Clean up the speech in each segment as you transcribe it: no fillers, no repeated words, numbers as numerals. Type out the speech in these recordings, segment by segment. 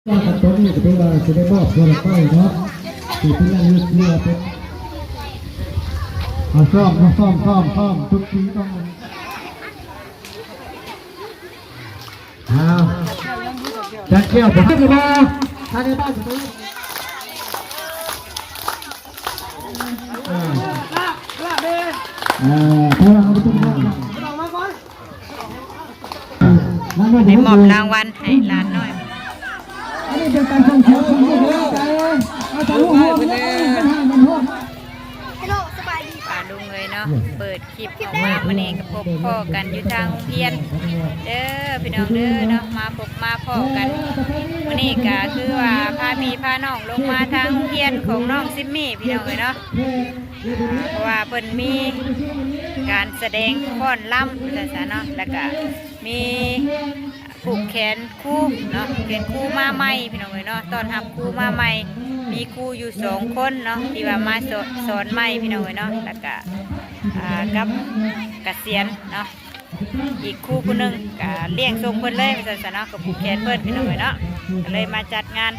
ว่ากับตัวนี้ก็ถือว่าจะได้มอบส่วนไปเนาะที่ที่นั่งยึดเรือเป็นซ่อมทุกทีต้องจัดเกี่ยวผมให้ดูมาถ้าในบ้านตัวในหมอบรางวัลให้ร้านหน่อยอันนี้เป็นการส่งเสริมความรู้ใจเอาใจหัวมันหัวป่าลุงเลยเนาะเปิดคลิปออกมาเมื่อนี้กับพบพ่อกันอยู่ทางเพียนเด้อพี่น้องเด้อเนาะมาพบมาพ่อกันเมื่อนี้ก็คือว่าพาพี่พาน้องลงมาทางเพียนของน้องซิมมี่พี่น้องเลยเนาะเพราะว่าเพิ่นมีการแสดงฟ้อนล่ำแต่ซะเนาะแล้วก็มีผูกแขนคู่เนาะแขนคู่มาใหม่พี่น้องเลยเนาะตอนทำคู่มาใหม่มีครูอยู่2 คนเนาะที่ว่ามาสอนใหม่พี่น้องเลยเนาะแล้วก็กับเกษียณเนาะอีกครูผู้หนึ่งก็เลี้ยงส่งเพิ่นเลยเป็นศาสนากับผูกแขนเพิ่นพี่น้องเลยเนาะก็เลยมาจัดงาน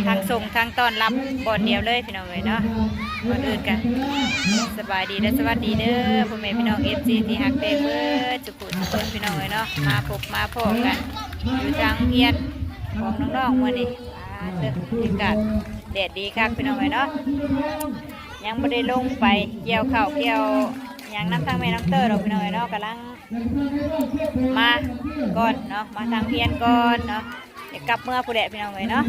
ทางส่งทางต้อนรับบ่อนเดียวเลยพี่น้องเลยเนาะก่อนอื่นกันสบายดีและสวัสดีเด้อพ่อแม่พี่น้องFCที่ฮักเต้เบิดจุกุทุกคนพี่น้องเลยเนาะมาพบมาพบกันอยู่ทางเพียนของน้องๆมื้อนี้เด้ออากาศแดดดีครับพี่น้องเลยเนาะยังไม่ได้ลงไปเกี่ยวข้าวเกี่ยวยังน้ำทางแม่น้ำเตอร์เราพี่น้องเนาะกำลังมาก่อนเนาะมาทางเพียนก่อนเนาะเดี๋ยวกลับเมื่อผู้แดดพี่น้องเลยเนาะ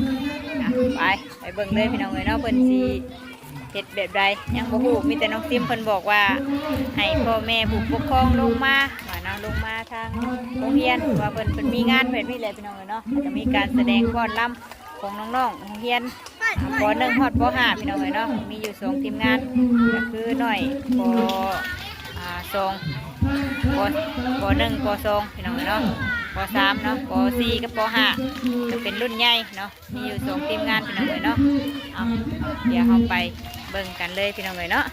ไปเบิ่งเลยพี่น้องเลยเนาะเพิ่นสิเฮ็ดแบบใดยังบ่ฮู้มีแต่น้องซิมเพิ่นบอกว่าให้พ่อแม่ผู้ปกครองลงมาเนาะลงมาทางโรงเรียนว่าเพิ่นมีงานเพิ่นมีอะไรพี่น้องเลยเนาะจะมีการแสดงฟ้อนรำของน้องๆโรงเรียนป.1 ฮอดป.5พี่น้องเลยเนาะมีอยู่2ทีมงานก็คือหน่อยป.1 ป.2พี่น้องเนาะป.3เนาะป.4กับป.5จะเป็นรุ่นใหญ่เนาะมีอยู่2ทีมงานพี่น้องเลยเนาะเดี๋ยวเราไปเบิ่งกันเลยพี่น้องเลยเนาะ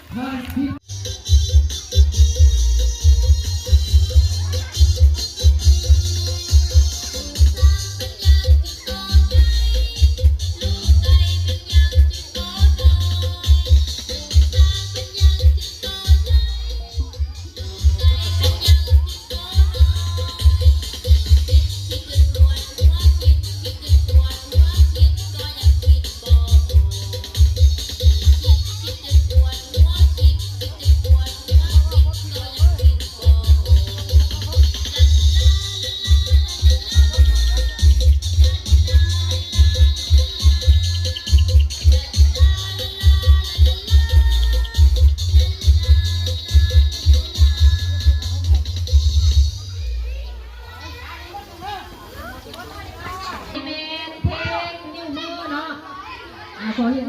ขอเห็น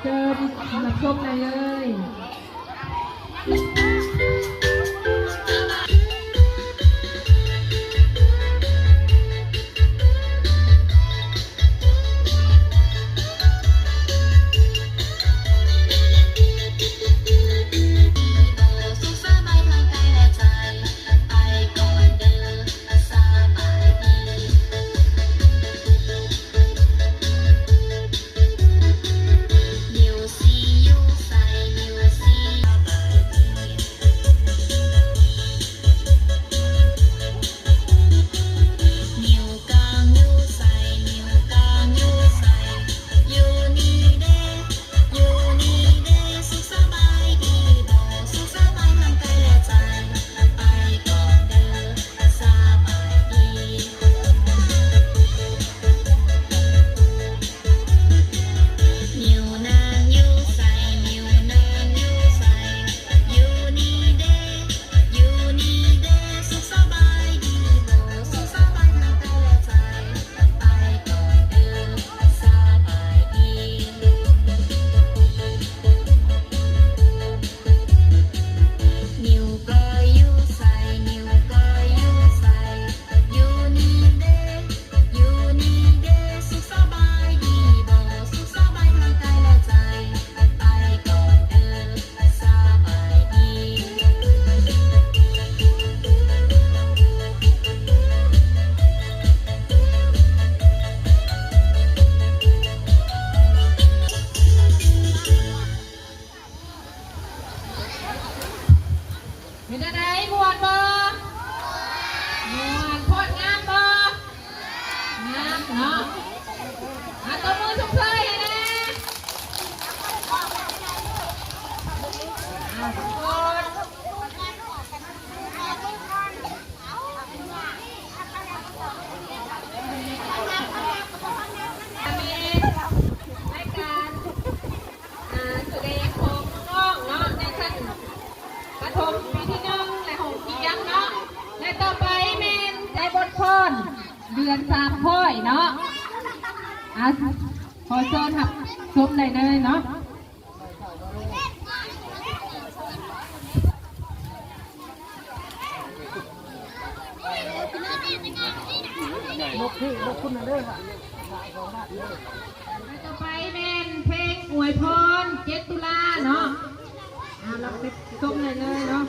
เจอนักชมเลย นิวซียูใส่นิวซี ะตัวมือทุกเพื่อนนะเดือนสามพ่อยเนาะขอเชิญครับชมได้เลยเนาะต่อไปเป็นเพลงอวยพร7 ตุลาเนาะเราไปชมได้เลยเนาะ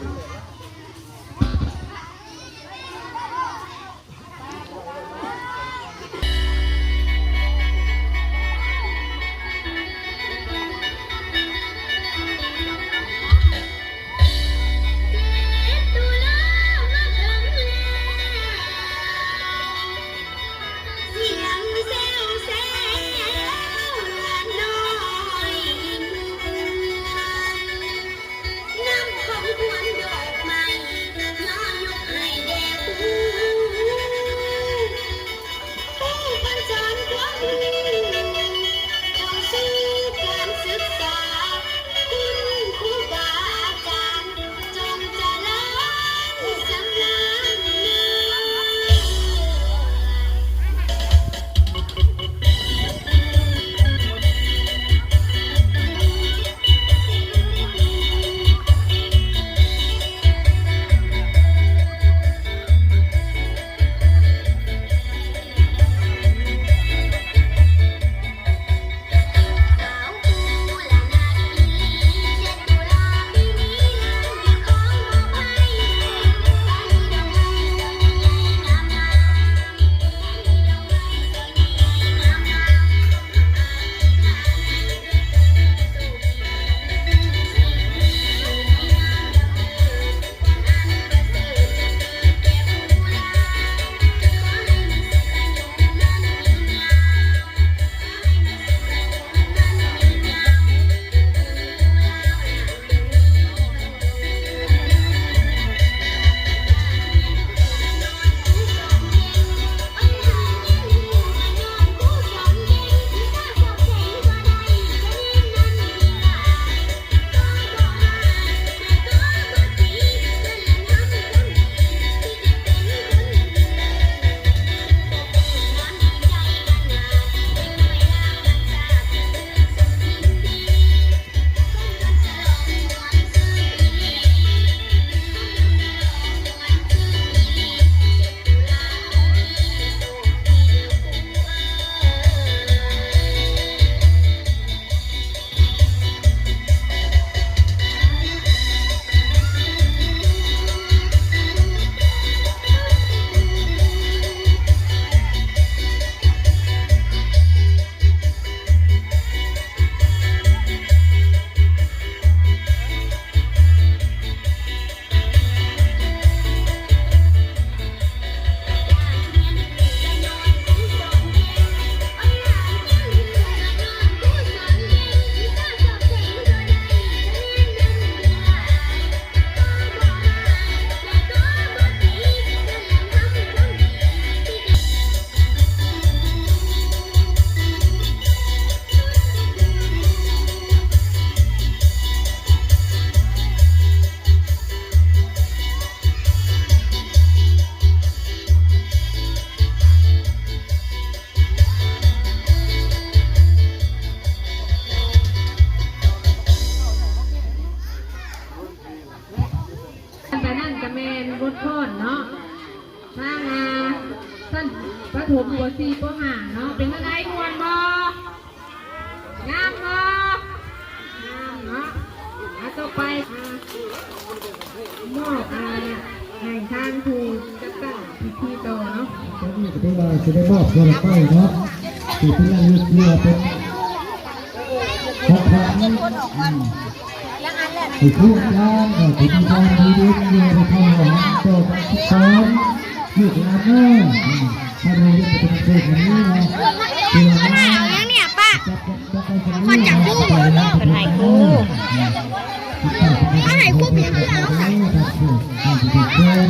ถมหัวซีก็ห่างเนาะเป็นอะไรมวนบ่งามบ่งามเนาะต่อไปมอบให้ทางผู้จัดตั้งพิธีต่อเนาะตอนนี้ก็ได้ว่าจะได้มอบส่วนไปเนาะที่ที่นั่งยึดเรือเป็นของขวัญที่ทุกอย่างที่มีความดีเด่นเรือไปทำหวังต่อทุกคนลูกหลานเนาะ ถ้าเราเรียกเป็นเพื่อนนี้นะคือเรา ยังเนี่ยป้า คนจับคู่ เป็นไห้คู่ อะไรคู่เป็นอะไรเอาใส่เพื่อน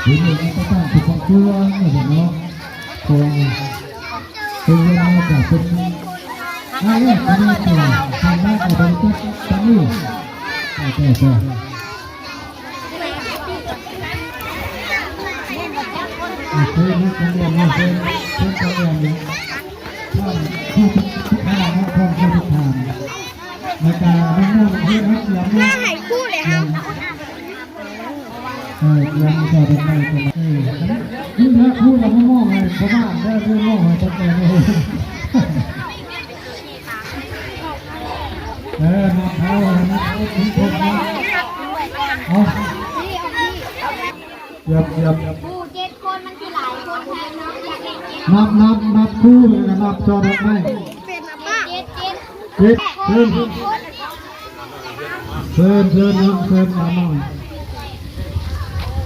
หรือมีก็ต้องถูกของเพื่อนเนี่ยเนาะคงเป็นเวลาจากเป็นอะไรก็ได้ตัวทำได้ก็เป็นตัวตั้งนี่โอเคคือนี่การเรียนนี่เป็นการเรียนนี่ที่ทุกอย่างนะคงที่ทุกทางในการนั่งที่นักเรียนนี่ ไห้คู่เลยครับ เรียนต่อไปไม่ก็ยิ่งถ้าพูดเราไม่มองเลยเพราะว่าได้พูดมองเลยจะเป็นเลยมาเท้านะถึงผมนะเอาหยับผู้7 คนมันคือหลายคนแทนเนาะอยากเล่นนับคู่เลยนะนับจอดอกไม้ เป็นนะป้า7 เจ็ดเพิ่มมาหน่อย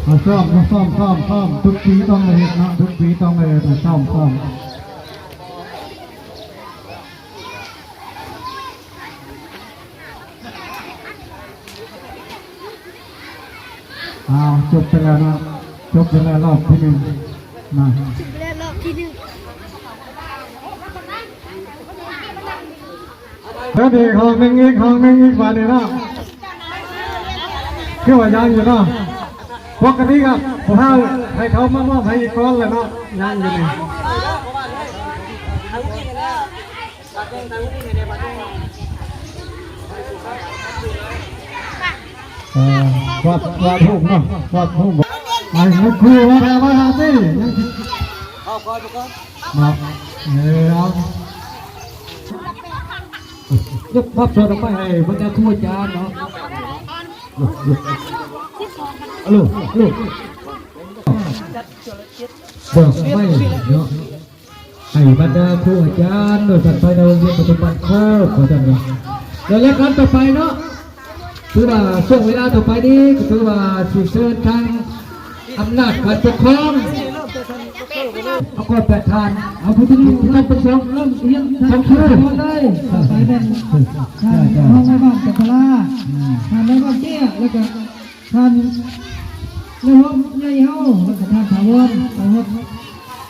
เอาซ่อมทุกปีต้องเลยนะทุกปีต้องเลยแต่ซ่อมจบไปแล้วนะจบไปแล้วรอบที่หนึ่งมา เล่นรอบที่1แล้วเด็กห้องนึงอีกมาเนี่ยนะคือว่ายังอยู่เนาะปกติครับผมให้เขามามอบให้อีกก้อนเลยเนาะยังอยู่นี่วัดหูเนาะวัดหูไอ้ลูกครูมาหาสิมาเอายกภาพโชว์ออกไปให้บรรดาครูอาจารย์เนาะลูกบอกไม่เนาะให้บรรดาครูอาจารย์โดยสัตว์ไฟเราเรียนปัจจุบันโคตรขอจังเลยแล้วรายการต่อไปเนาะคือว่าช่วงเวลาต่อไปนี้ก็คือว่าสืบเชิญทางอำนาจการปกครองเอาก็แปดทานเอาผู้ที่ต้องเป็นสองเริ่มเรียนทำชื่อได้ไปเป็นห้องแม่บ้านจักรลาทานแม่บ้านเตี้ยแล้วก็ทานในห้องใหญ่เฮาแล้วก็ทานถาวร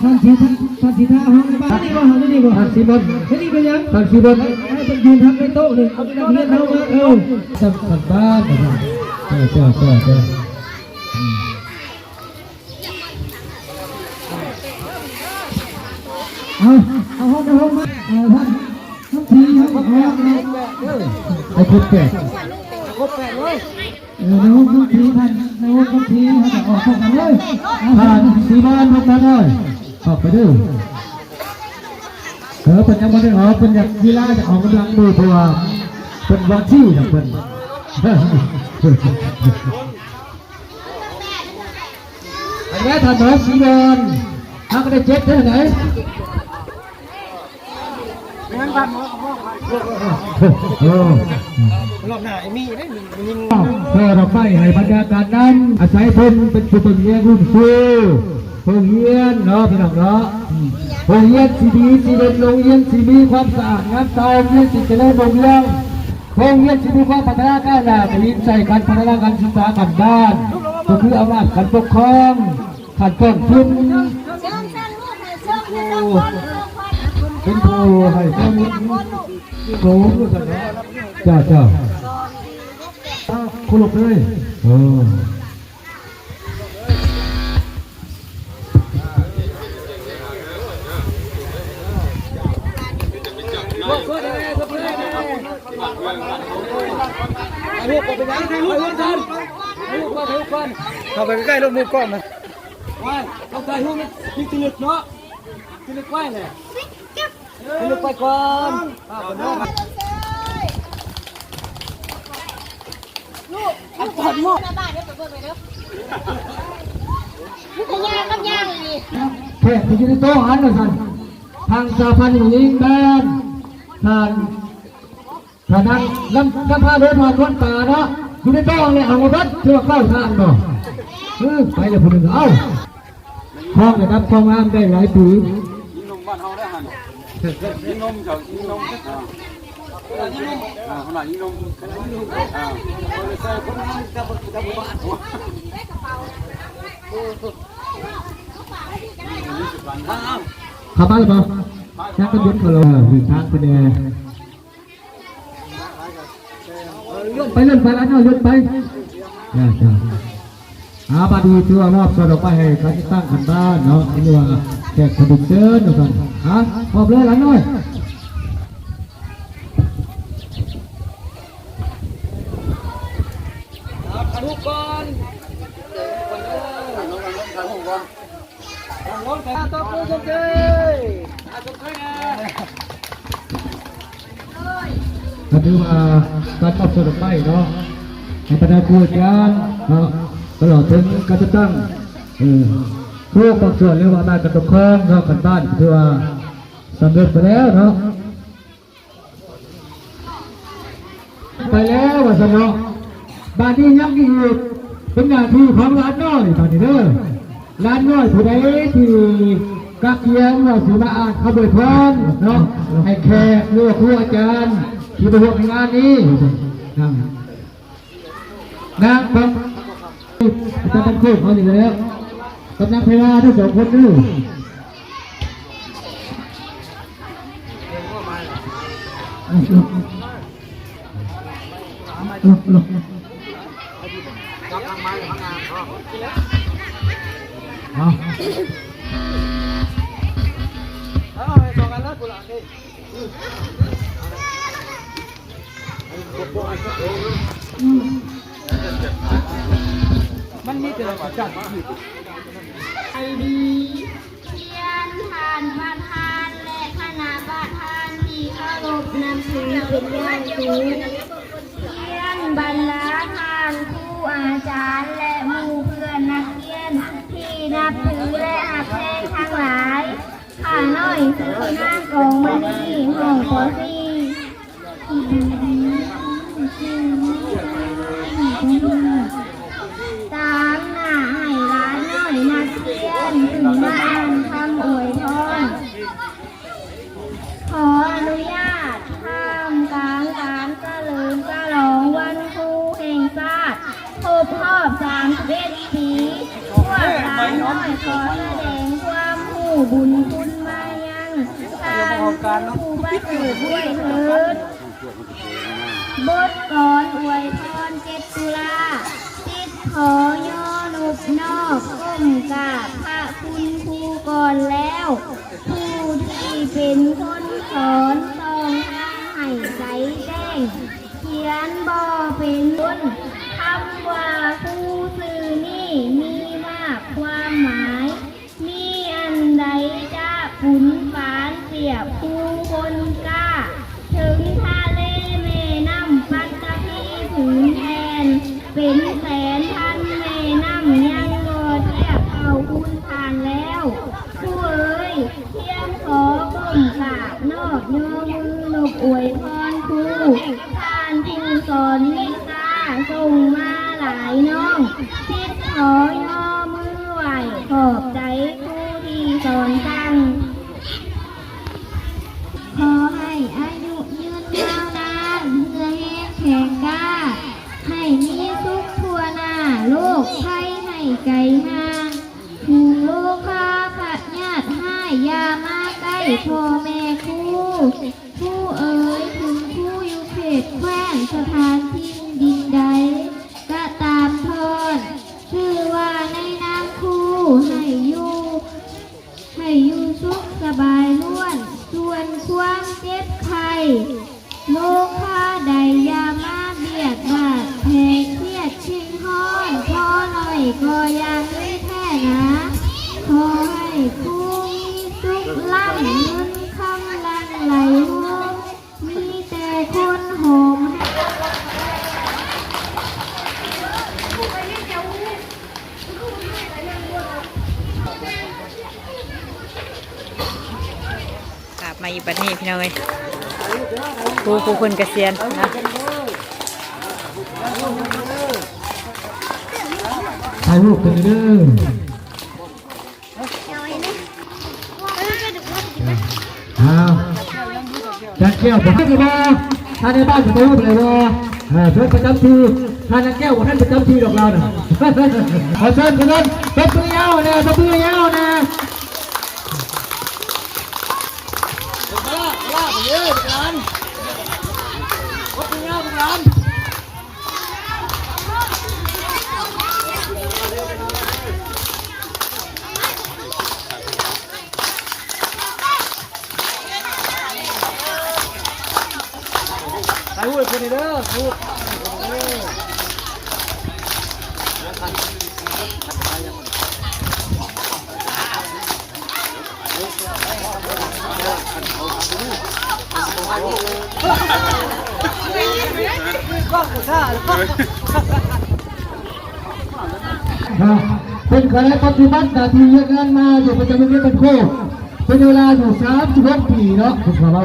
ท่านสีท่าห้องแม่บ้านนี่บ่ท่านสีบนนี่เป็นยังท่านสีบนให้เป็นยืนทำในโต๊ะเลยเอาเรียนเฮามาทำบ้านเจ้าเอาห้องมาท่านทีครับไอ้คนแก่เลยในห้องทีท่านในห้องทีเขาจะออกเข้ากันเลยท่านสีบ้านมาเลยออกไปดูเป็นยังไม่ได้ออกเป็นอย่างกีฬาจะออกกำลังมือตัวเป็นวันที่นะเป็นไอ้แม่ท่านน้องสีบอลท่านก็ได้เจ็ดเท่าไหร่รอบหน้าไอ้มีได้ยิงเพื่อเราไม่ให้บรรยากาศนั้นอาศัยเพิ่นเป็นผู้เป็นเลี้ยงรุ่นฟูโรงเรียนเนาะพี่น้องเนาะโรงเรียนสีดีสีเด่นโรงเรียนสีมีความสะอาดงามตาโรงเรียนสีเจริญโรงเรียนสีมีความพัฒนาก้าวหน้าไปยิ้มใส่การพัฒนาการศึกษากันบ้านก็คืออำนาจการปกครองขัดต้นทุนเป็นผู้ให้ข้อมูลสูงด้วยกันนะจ้าคุณหลบเลยลูกไปไหนใครลูกกันลูกมาถ่ายรูปกันเข้าไปใกล้ๆรถมือกล้องนะว้ายเราถ่ายรูปนี่ติดเนาะติดไว้เลยติดไปก่อนลูกก่อนหมดบ้านเดี๋ยวไปเบิ่งไปเด้อลูกก็ย่างกับย่างนี่แค่ที่จะโต๊ะหันนะท่านทางสาพันธ์ยิงแบนท่านนั้นลำพาเดินผ่านคนป่าเนาะอยู่ในโต๊ะเนี่ยเอามาบัดเชื่อเข้าทางเนาะไปเลยคนหนึ่งเอา ห้องนะครับห้องน้ำได้หลายปี ยิงนมบ้านเฮาได้หันยิงนมเจ้ายิงนมขนาดยิงนมเลยใส่คนนั้นจะบ้านหัวขับมาหรือเปล่าชักกระดุนเขาเราหรือทางเป็นแอร์ย่นไปแล้วเนาะย่นไปจ้าบาดีตัวมอบส่วนออกไปให้เขาที่ตั้งกันบ้านเนาะนี่ว่าแขกคนเดินเนาะกันมอบเลยหลังน้อยลูกก่อนน้องๆกันตัวผู้ชมเลยชมเลยก็ถือว่าการมอบส่วนออกไปเนาะให้บรรดาครูอาจารย์เนาะตลอดถึงการจะตั้งครูบางส่วนเรียกว่าบ้านกระตุ้งคล้องเนาะกันบ้านคือว่าสำเร็จไปแล้วเนาะไปแล้วว่าสนอบ้านนี้ยังอีกเป็นหน้าที่ของร้านน้อยตอนนี้เด้อร้านน้อยผู้ใดที่กักเขียนว่าสิมาอ่านขบวนพรเนาะให้แขกหรือว่าครูอาจารย์ที่ไปร่วมงานนี้นะครับอาจารย์ตั้งคู่เขาอยู่แล้วกำลังพยาทั้งสองคนนี่มันมีแต่ละจัดไอดีเทียนทานประธานและคณะประธานที่เคารพนำถือเป็นอย่างสูงเทียนบรรดาทานครูอาจารย์และหมู่เพื่อนนักเรียนที่นับถือและหักแพงทั้งหลายข้าน้อยซื้อนางกองมณีห้องปอซีตามหน้าให้ร้านน้อยนักเรียนถึงมาอ่านคำอวยพรขออนุญาตท่ามกลางการเฉลิมฉลองวันครูแห่งชาติครบรอบ31 ปีพวกร้านน้อยขอแสดงความผู้บุญคุณมายังทางผู้ประเสริฐด้วยเถิดบทกลอนอวยพร7 ตุลาจิตขอย่อนุบนอบก้มกราบพระคุณครูก่อนแล้วผู้ที่เป็นคนสอนต้องทำให้ใจแจ้งเขียนบ่เป็นต้นคำว่าครูสื่อนี่มีมากความหมายมีอันใดจะขุนฝานเสียบครูคนกล้าถึงทะเลแม่น้ำปัตตภีถึงแทนเป็นแสนพันแม่น้ำยังบ่เทียบเอาคุณทานแล้วผู้เอ๋ยเทียมขอก้มกราบนอบย่อมือนบอวยพรครูท่านผู้สอนวิชาส่งมาหลายน้องทิศขอย่อมือไหวขอบใจครูที่สอนตั้งขอให้อายุยืนยาวนานเพื่อให้แข็งกล้าให้มีสุขทั่วหน้าโลกภัยให้ไกลห่างผู้โลกาขัดญาติให้อย่ามาใกล้พ่อแม่ครูผู้เอ๋ยถึงผู้อยู่เขตแคว้นสถานที่ดินใดก็ตามทอนชื่อว่าในนามครูให้อยู่สุขสบายล้วนส่วนความเจ็บไข้โลกาใดอย่ามาเบียดบาดแผลเครียดชิงห้อนพอหน่อยก็ยังไม่แท้นะขอให้ครูมีสุขล่ำเงินคำลังไหลรวมมีแต่คนหอมกลับมาอีกบัดนี้พี่น้องเอ้ยครูคนเกษียณนะ ถ่ายรูปกันเด้อ จัดแก้วผมให้เลยว่าท่านในบ้านประตูเลยว่าเชิญประจำที่ท่านแก้วของท่านประจำที่ดอกเราเนี่ยขอเชิญตบมือยาวนะตบมือยาวนะใครพูดคนนี้เด้อใครพูดเป็นคณะปฏิบัติหน้าที่งานมาอยู่ประจำโรงเรียนเป็นโคเป็นเวลาอยู่36 ปีเนาะคุณพ่อเรา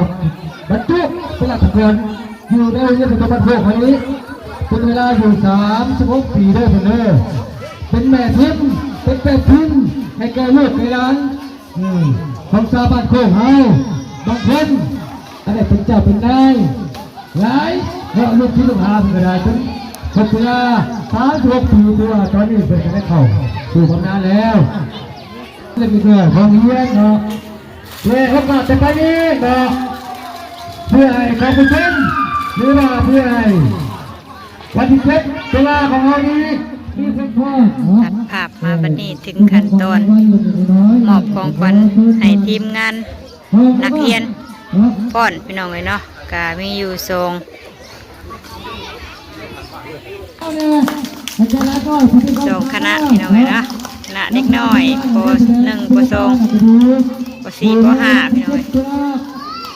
บรรจุเป็นหลักฐานอยู่ในโรงเรียนประจำโคคนนี้เป็นเวลาอยู่36 ปีได้เป็นเด้อเป็นแม่พิมพ์เป็นแม่พิมพ์ให้แก่ลูกในร้านของชาวบ้านโคกเฮาบางคนอะไรเป็นเจ้าเป็นนายหลายเราลูกที่ลูกหาเป็นกระดาษจนครบเวลา36 ปีตัวตอนนี้เป็นได้เข้าสู่บำนาญแล้วเรื่องนี้ก็ของเรียนเนาะเพื่อโอกาสจะไปนี้เนาะเพื่อให้เขาไปเป็นหรือว่าเพื่อให้วันที่7ตุลาของเรานี้มีเพียงพอ ตัดภาพมาบัดนี้ถึงขั้นตอนมอบของขวัญให้ทีมงานนักเรียนป้อนพี่น้องเลยเนาะก็มีอยู่ทรงคณะพี่น้องเลยเนาะคณะเด็กน้อยป.1 ป.2 ป.4 ป.5 พี่น้องเลย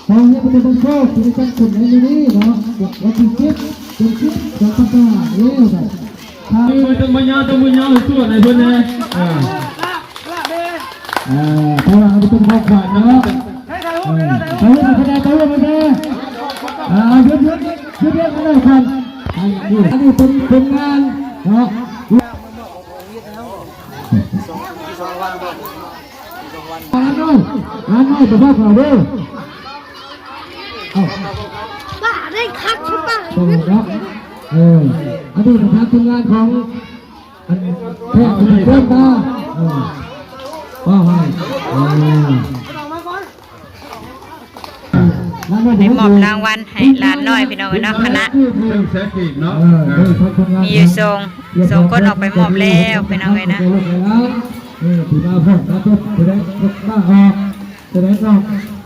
ของเนี่ยเป็นคนโชคที่ได้กลุ่มในนี้เนาะวันที่7ของปีเลี้ยวแบบต้องมายาวตัวไหนเพื่อนเนี่ยเพราะว่ามันเป็นของขวัญเนาะตัวไม่ได้ตัวไม่ได้เยอะกันเลยครับอันนี้เป็นงานเนาะงานน้อยแต่ว่าเราด้วยป้าได้คักใช่ป่ะ อันนี้เป็นทางทีมงานของแพทย์ผู้เชี่ยวชาญว่าให้ในมอบรางวัลให้หลานน้อยพี่น้องเนาะคณะมีอยู่ทรงคนออกไปมอบแล้วพี่น้องเลยนะที่มาพ่อครับจะได้มาออกจะได้ออก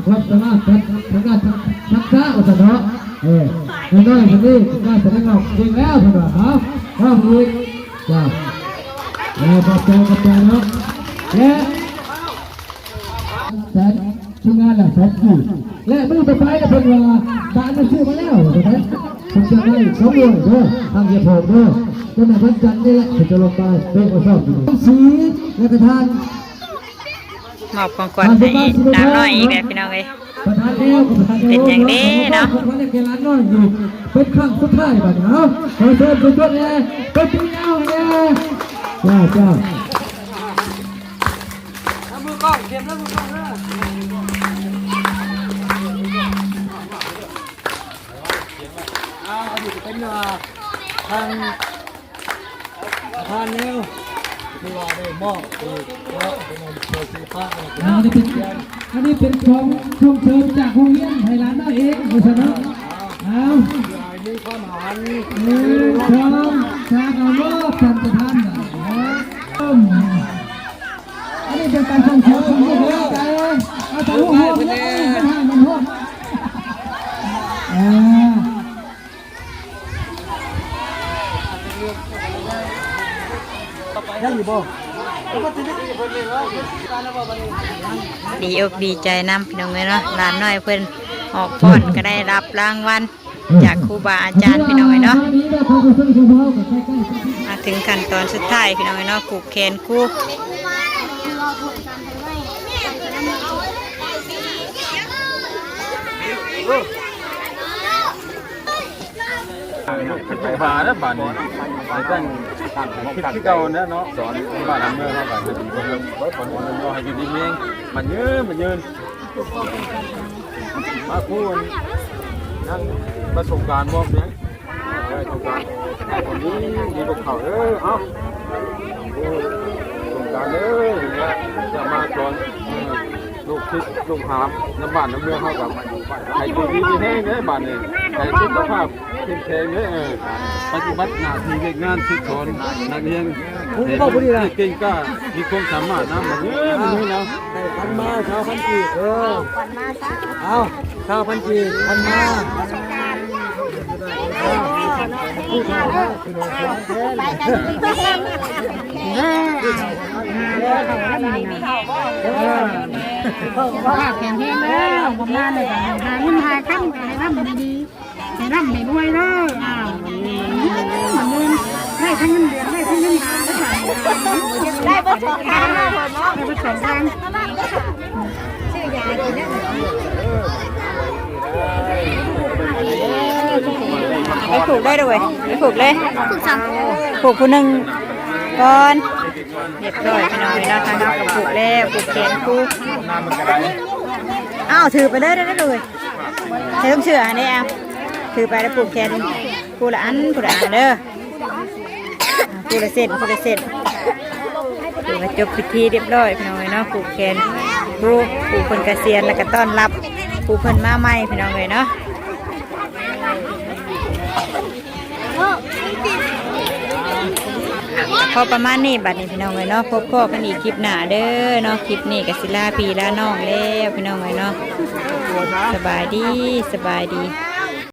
รับสามารถทำงานทักษะอุตสาหะน้อยคนนี้น่าจะได้ออกจริงแล้วพี่น้องครับว่ามือจ้าขอบใจเนาะและทีมงานแหละสองคู่และมือต่อไปก็เป็นว่าบ้านมันซื้อมาแล้วถูกไหมผมจะให้เขาด้วยเด้อทางเกียร์ผมเด้อจนในวันจันทร์นี่แหละจะลงไปเป็นคนชอบสีและกระทานมอบของขวัญให้หลานน้อยอีกแล้วพี่น้องเลยเป็นอย่างนี้เนาะเป็นครั้งสุดท้ายบ้านเนาะขอเชิญทุกคนเลยไปกินเอาเลยจ้ามือกล้องเก็บแล้วมือกล้องนะอยู่เป็นทางแนวที่ว่าได้มอบแล้วเป็นโชว์ศิลปะอันนี้เป็นของช่วงเชิญจากโรงเรียนไทยร้านนั่นเองคุณชนะมีความหมายของชาเอาโลกสันติธรรมอันนี้เป็นการส่งเสริมความรู้ใจเอาแต่หัวมันให้มันหัวได้อยู่บ่ ดีอกดีใจนำพี่น้องเลยเนาะหลานน้อยเพิ่นออกป้อนก็ได้รับรางวัลจากครูบาอาจารย์พี่น้องเลยเนาะมาถึงขั้นตอนสุดท้ายพี่น้องเลยเนาะผูกแขนคู่ไปพาแล้วบ้านนี้ไปตั้งคิดที่เก่าเนาะสอนบ้านเมืองเท่ากันคนคนให้กินดีเองมันยืน มาคู่นั่งประสบการณ์บอกเนี่ยประสบการณ์คนนี้มีลูกเขาเอาประสบการณ์จะมาสอนลูกคิดลูกหามน้ำบ้านน้ำเมืองเข้ากับใครดีแห้งเนี่ยบ้านเนี่ยใครสุขภาพเข้มแข็งเนี่ยปฏิบัติหน้าที่เรื่องงานที่สอนนักเรียนเก่งกล้ามีความสามารถนะมันนี่นะพันมาชาวพันจีเอาชาวพันจีพันมาผู้ชายแข็งแรงเลยผมมาเลยหาเงินหาค่ำให้ร่ำดีๆให้ร่ำให้รวยเลยเหมือนเดิมได้ทั้งเงินเดือนได้ทั้งเงินหาได้ประสบการณ์ได้ประสบการณ์ชื่อยาดีนะไปผูกได้ด้วยไปผูกเลยผูกผู้หนึ่งก่อนเรียบร้อยพี่น้องเลยเนาะทางเราก็ผูกแล้วผูกแขนผูกอ้าวถือไปเลยได้เลยใช้ต้องเชื่ออันนี้ถือไปแล้วผูกแขนผูกละอันผูกละอันเด้อผูกละเส้นผูกละเส้นถือว่าจบพิธีเรียบร้อยพี่น้องเลยเนาะผูกแขนผูกคนเกษียณแล้วก็ต้อนรับผูกคนมาใหม่พี่น้องเลยเนาะพอประมาณนี้บัดนี้พี่น้องเลยเนาะพบพ่อกันอีกคลิปหน้าเด้อเนาะคลิปนี้กับศิลาปีลาน้องแล้วพี่น้องเลยเนาะสบายดี